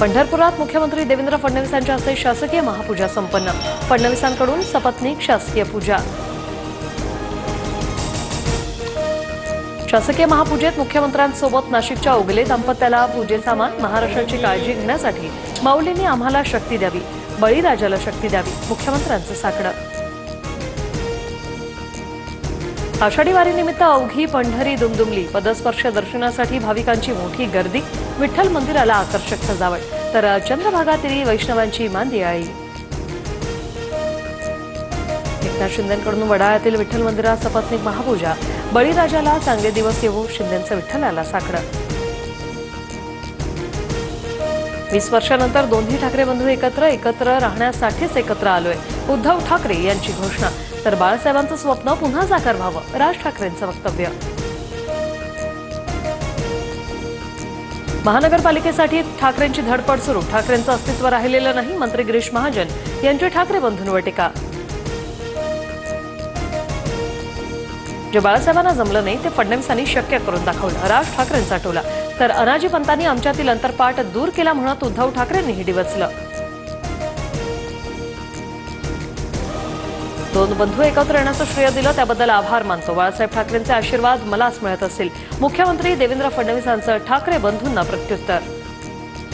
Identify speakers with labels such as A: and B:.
A: पंढरपुरात मुख्यमंत्री देवेंद्र फडणवीस यांच्या हस्ते शासकीय महापूजा संपन्न। फडणवीसांकडून सपत्नीक शासकीय पूजा। शासकीय महापूजेत मुख्यमंत्र्यांसोबत नाशिकच्या ओगले दाम्पत्याला पूजेचा मान। महाराष्ट्राची काळजी घेण्यासाठी माऊलींनी आम्हाला शक्ती द्यावी, बळीराजाला शक्ती द्यावी, मुख्यमंत्र्यांचं साकडं। आषाढी वारीनिमित्त अवघी पंढरी दुमदुमली। पदस्पर्श दर्शनासाठी भाविकांची मोठी गर्दी। विठ्ठल मंदिराला आकर्षक सजावट, तर चंद्रभागातीरी वैष्णवांची मांदियाळी। एकनाथ शिंदेंकडून वडाळ्यातील विठ्ठल मंदिरात सपत्नीक महापूजा। बळीराजाला चांगले दिवस येवो, शिंदेंचं विठ्ठलाला साकडं। 20 वर्षांनंतर दोन्ही ठाकरे बंधू एकत्र राहण्यासाठीच एकत्र आलोय, उद्धव ठाकरे यांची घोषणा। तर बाळासाहेबांचं स्वप्न पुन्हा साकार व्हावं, राज ठाकरेंचं वक्तव्य। महानगरपालिकेसाठी ठाकरेंची धडपड सुरू। ठाकरेंचं अस्तित्व राहिलेलं नाही, मंत्री गिरीश महाजन यांची ठाकरे बंधूंवर टीका। जे बाळासाहेबांना जमलं नाही ते फडणवीसांनी शक्य करून दाखवलं, राज ठाकरेंचा टोला। तर अनाजी पंतांनी आमच्यातील अंतरपाठ दूर केला म्हणत उद्धव ठाकरेंनीही डिवचलं। दोन बंधू एकत्र येण्याचं श्रेय दिलं त्याबद्दल आभार मानतो। बाळासाहेब ठाकरेंचे आशीर्वाद मलाच मिळत असतील, मुख्यमंत्री देवेंद्र फडणवीसांचं ठाकरे बंधूंना प्रत्युत्तर।